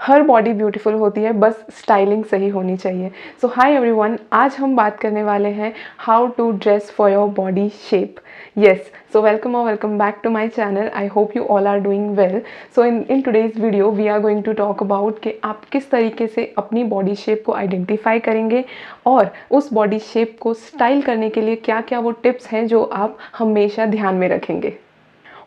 हर body beautiful होती है, बस स्टाइलिंग सही होनी चाहिए। सो हाय एवरीवन, आज हम बात करने वाले हैं how to dress for your body shape. Yes, so welcome और welcome back to my channel. I hope you all are doing well. So in today's video we are going to talk about कि आप किस तरीके से अपनी body shape को identify करेंगे और उस बॉडी शेप को स्टाइल करने के लिए क्या क्या वो टिप्स हैं जो आप हमेशा ध्यान में रखेंगे।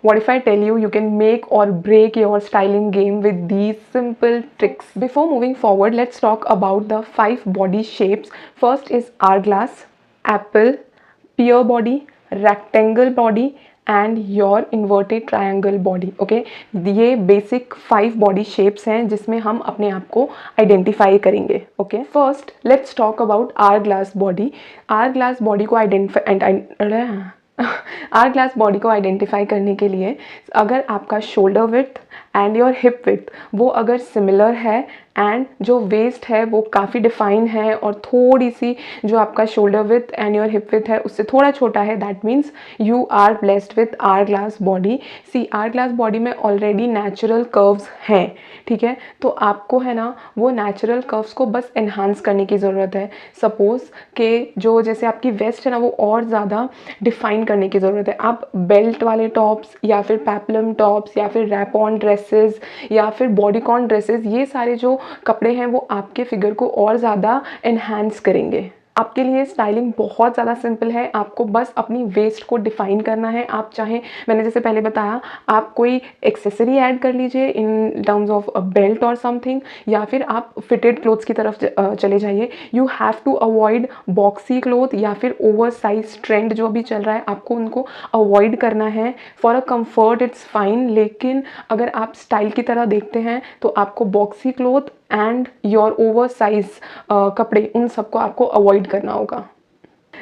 What if I tell you you can make or break your styling game with these simple tricks? Before moving forward, let's talk about the 5 body shapes. First is hourglass, apple, pear body, rectangle body and your inverted triangle body. Okay, ये basic 5 body shapes हैं जिसमें हम अपने आप को identify करेंगे. Okay, first let's talk about hourglass body. Hourglass body को hourglass body को आइडेंटिफाई करने के लिए अगर आपका shoulder width and your hip width वो अगर सिमिलर है एंड जो वेस्ट है वो काफ़ी डिफाइन है और थोड़ी सी जो आपका shoulder width and your hip width है उससे थोड़ा छोटा है, that means you are blessed with hour glass body. See hour glass body में ऑलरेडी नेचुरल कर्व्स हैं, ठीक है, तो आपको है ना वो नेचुरल कर्व्स को बस एनहांस करने की ज़रूरत है। सपोज़ कि जो जैसे आपकी वेस्ट है ना वो और ज़्यादा डिफाइन करने की ज़रूरत है। आप बेल्ट वाले टॉप्स या फिर पेपलम टॉप्स या फिर रैप ऑन ड्रेसेस या फिर बॉडीकॉन ड्रेसेस, ये सारे जो कपड़े हैं वो आपके फिगर को और ज़्यादा एनहांस करेंगे। आपके लिए स्टाइलिंग बहुत ज़्यादा सिंपल है, आपको बस अपनी वेस्ट को डिफ़ाइन करना है। आप चाहें, मैंने जैसे पहले बताया, आप कोई एक्सेसरी ऐड कर लीजिए in terms of a belt और समथिंग, या फिर आप फिटेड क्लोथ्स की तरफ चले जाइए। You have to avoid boxy cloth या फिर ओवर साइज ट्रेंड जो भी चल रहा है, आपको उनको अवॉइड करना है। For a comfort it's fine, लेकिन अगर आप स्टाइल की तरह देखते हैं तो आपको boxy cloth and your over size कपड़े, उन सबको आपको अवॉइड करना होगा।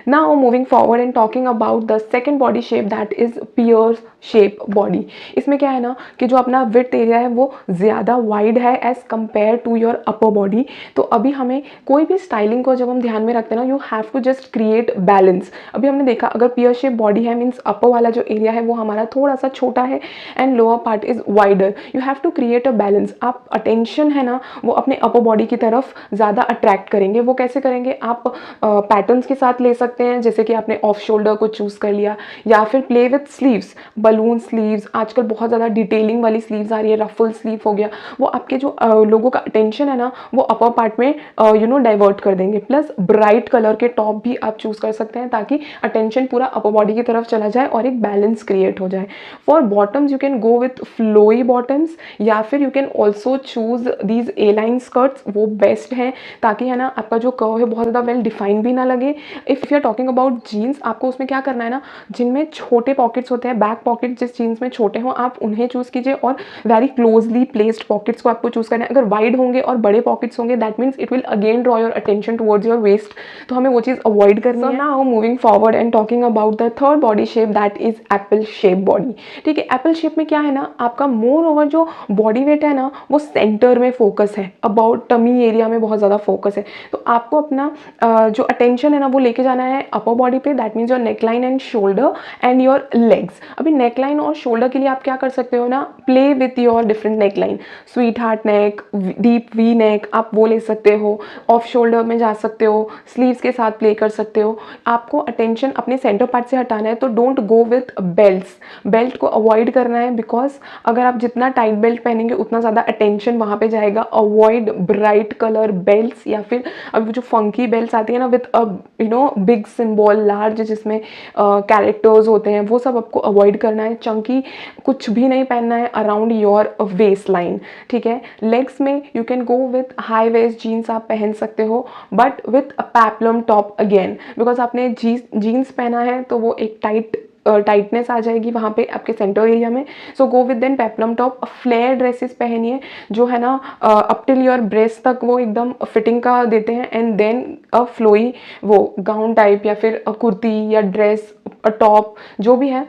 Now moving forward and talking about the second body shape, that is pear shape body. इसमें क्या है ना कि जो अपना width एरिया है वो ज़्यादा वाइड है as compare to your upper body. तो अभी हमें कोई भी स्टाइलिंग को जब हम ध्यान में रखते हैं ना, you have to just create balance. अभी हमने देखा अगर pear shape बॉडी है मीन्स अपर वाला जो एरिया है वो हमारा थोड़ा सा छोटा है and lower part is wider. You have to create a balance. आप अटेंशन है ना वो अपने अपर बॉडी की तरफ ज़्यादा अट्रैक्ट करेंगे। वो कैसे करेंगे? आप पैटर्न्स के साथ ले सकते हैं, जैसे कि आपने ऑफ शोल्डर को चूज़ कर लिया, या फिर play with sleeves, balloon sleeves. आजकल बहुत ज़्यादा डिटेलिंग वाली स्लीव्स आ रही है, रफल स्लीव हो गया। वो आपके जो लोगों का अटेंशन है ना वो अपर पार्ट में डाइवर्ट कर देंगे। प्लस ब्राइट कलर के टॉप भी आप चूज़ कर सकते हैं ताकि अटेंशन पूरा अपर बॉडी की तरफ चला जाए और एक बैलेंस क्रिएट हो जाए। For bottoms you can go with flowy bottoms, या फिर you can also choose these A line skirts. वो बेस्ट है ताकि है ना आपका जो कर्व है बहुत ज़्यादा वेल डिफाइन भी ना लगे। If you are talking about jeans, आपको उसमें क्या करना है ना, जिनमें छोटे पॉकेट्स होते हैं, बैक पॉकेट जिस जीन्स में छोटे हों आप उन्हें चूज़ कीजिए, और वेरी क्लोजली प्लेस्ड पॉकेट्स को आपको चूज़ करना है। अगर वाइड होंगे और बड़े पॉकेट्स होंगे that means it will again draw your attention towards your waist, तो हमें वो चीज़ अवॉइड करनी है। Now moving forward and talking about the third body shape, that is apple shape body. ठीक है, एप्पल शेप में क्या है ना, आपका मोर ओवर जो बॉडी वेट है ना वो सेंटर में फोकस है, अबाउट टमी एरिया में बहुत ज़्यादा फोकस है। तो आपको अपना जो अटेंशन है ना वो लेके जाना है अपर बॉडी पे, that means your neckline and shoulder and your legs. अभी नेकलाइन और शोल्डर के लिए आप क्या कर सकते हो ना, play with your different neckline, sweet heart neck, deep V neck, आप वो ले सकते हो। ऑफ शोल्डर में जा सकते हो, स्लीव्स के साथ प्ले कर सकते हो। आपको अटेंशन अपने सेंटर पार्ट से हटाना है तो don't go with belts, belt को अवॉइड करना है, बिकॉज अगर आप जितना टाइट बेल्ट पहनेंगे उतना ज़्यादा अटेंशन वहाँ पे जाएगा। अवॉइड ब्राइट कलर बेल्ट्स, या फिर अभी जो फंकी बेल्ट्स आती है ना विथ बिग सिंबल लार्ज जिसमें कैरेक्टर्स होते हैं, वो सब आपको अवॉइड करना है। चंकी कुछ भी नहीं पहनना है अराउंड योर वेस्ट लाइन, ठीक है। लेग्स में you can go with high waist jeans आप पहन सकते हो, but with a peplum top again, because आपने जीन्स पहना है तो वो एक टाइटनेस आ जाएगी वहाँ पे आपके सेंटर एरिया में। So go with then peplum top. Flare dresses पहनिए जो है ना अप टिल योर ब्रेस्ट तक वो एकदम फिटिंग का देते हैं, एंड देन अ फ्लोई वो गाउन टाइप या फिर कुर्ती या ड्रेस टॉप जो भी है,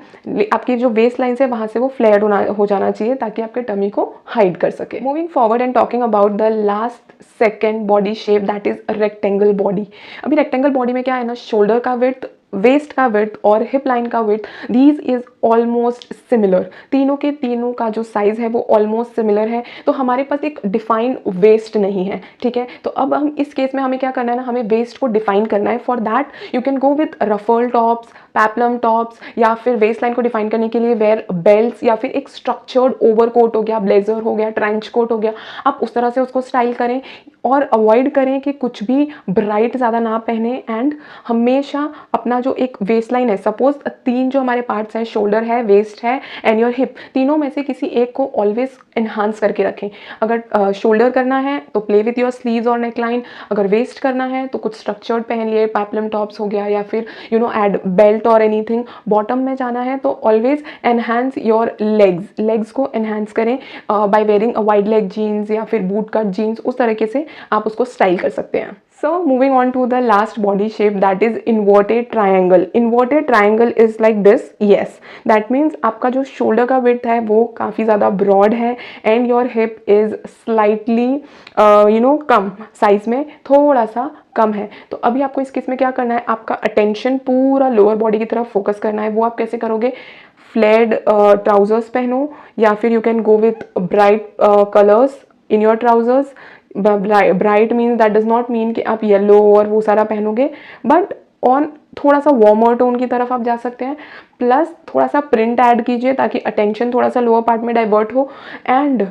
आपकी जो वेस्ट लाइन से वहाँ से वो फ्लेयर हो जाना चाहिए ताकि आपके टमी को हाइड कर सके। Moving forward and talking about the last second body shape, that is rectangle body. अभी रेक्टेंगल बॉडी में क्या है ना, शोल्डर का विड्थ वेस्ट का विड्थ और हिप लाइन का width, these is almost similar. तीनों के तीनों का जो साइज़ है वो ऑलमोस्ट सिमिलर है, तो हमारे पास एक डिफाइन वेस्ट नहीं है, ठीक है। तो अब हम इस केस में हमें क्या करना है ना, हमें वेस्ट को डिफाइन करना है। For that you can go with ruffle tops, peplum tops, या फिर वेस्ट लाइन को डिफाइन करने के लिए वेयर बेल्ट्स, या फिर एक स्ट्रक्चर्ड ओवरकोट हो गया, ब्लेजर हो गया, ट्रेंच कोट हो गया, आप उस तरह से उसको स्टाइल करें। और अवॉइड करें कि कुछ भी ब्राइट ज़्यादा ना पहने। एंड हमेशा अपना जो एक वेस्ट लाइन है, सपोज तीन जो हमारे पार्ट्स हैं, शोल्डर है, वेस्ट है एंड योर हिप, तीनों में से किसी एक को ऑलवेज एनहांस करके रखें। अगर शोल्डर करना है तो प्ले विथ योर स्लीव्स और नेकलाइन, अगर वेस्ट करना है तो कुछ स्ट्रक्चर्ड पहन लिए, पैपलम टॉप्स हो गया, या फिर ऐड बेल्ट और एनीथिंग। बॉटम में जाना है तो ऑलवेज एनहांस योर लेग्स को एनहांस करें by wearing a wide leg jeans या फिर बूट कट जीन्स, उस तरीके से आप उसको स्टाइल कर सकते हैं। So moving on to the last body shape, that is inverted triangle. Inverted triangle is like this. Yes, that means आपका जो shoulder का width है वो काफ़ी ज़्यादा broad है and your hip is slightly come, size में थोड़ा सा कम है। तो अभी आपको इस केस में क्या करना है, आपका अटेंशन पूरा लोअर बॉडी की तरफ फोकस करना है। वो आप कैसे करोगे, फ्लेड ट्राउजर्स पहनो, या फिर you can go with bright colours in your trousers. Bright means that does not mean कि आप येलो और वो सारा पहनोगे, बट ऑन थोड़ा सा वार्मर टोन की तरफ आप जा सकते हैं। प्लस थोड़ा सा प्रिंट ऐड कीजिए ताकि अटेंशन थोड़ा सा लोअर पार्ट में डाइवर्ट हो। एंड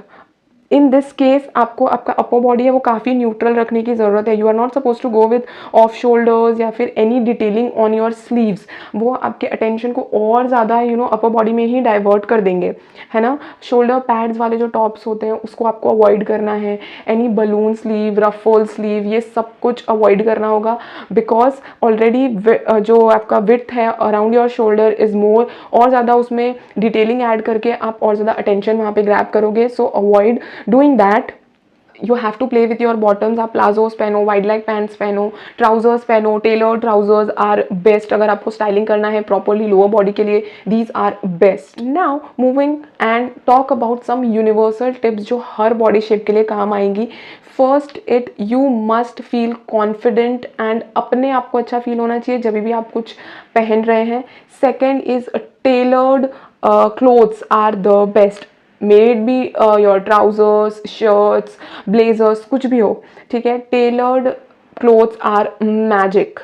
इन दिस केस आपको आपका अपर बॉडी है वो काफ़ी न्यूट्रल रखने की ज़रूरत है। You are not suppose to go with off shoulders या फिर any detailing on your sleeves, वो आपके अटेंशन को और ज़्यादा अपर बॉडी में ही डाइवर्ट कर देंगे, है ना। शोल्डर पैड्स वाले जो टॉप्स होते हैं उसको आपको अवॉइड करना है। Any balloon sleeve, ruffle sleeve, ये सब कुछ अवॉइड करना होगा, बिकॉज ऑलरेडी जो आपका विड्थ है around your shoulder is more, और ज़्यादा उसमें डिटेलिंग ऐड करके आप और ज़्यादा अटेंशन वहाँ पे ग्रैब करोगे। सो avoid doing that. You have to play with your bottoms। आप प्लाजोस पहनो, वाइड लेग पैंट्स पहनो, ट्राउजर्स पहनो, टेलर ट्राउजर्स आर बेस्ट अगर आपको स्टाइलिंग करना है प्रॉपरली लोअर बॉडी के लिए, these are best. Now moving and talk about some universal tips जो हर बॉडी शेप के लिए काम आएंगी। First it, you must feel confident and अपने आप को अच्छा फील होना चाहिए जब भी आप कुछ पहन रहे हैं। Second is tailored clothes are the best, may it be your trousers, shirts, blazers, कुछ भी हो, ठीक है। Tailored clothes are magic.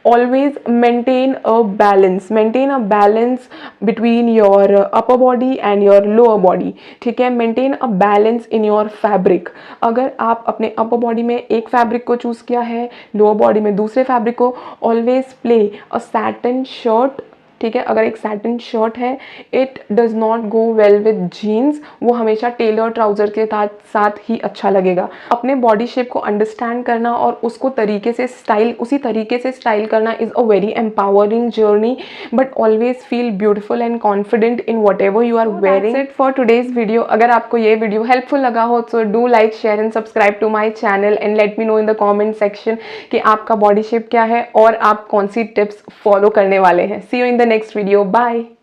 Always maintain a balance between your upper body and your lower body, ठीक है। Maintain a balance in your fabric. अगर आप अपने अपर बॉडी में एक फैब्रिक को चूज किया है, लोअर बॉडी में दूसरे फैब्रिक को, always play a satin shirt, ठीक है। अगर एक सैटिन शर्ट है, it does not go well with jeans, वो हमेशा टेलर ट्राउजर के साथ ही अच्छा लगेगा। अपने बॉडी शेप को अंडरस्टैंड करना और उसको उसी तरीके से स्टाइल करना is a very empowering journey, but always feel beautiful and confident in whatever you are wearing. That's it for today's video. अगर आपको ये वीडियो हेल्पफुल लगा हो so do like, share and subscribe to my channel and let me know in the comment section कि आपका body shape क्या है और आप कौन सी टिप्स फॉलो करने वाले हैं। See you in the next video. Bye.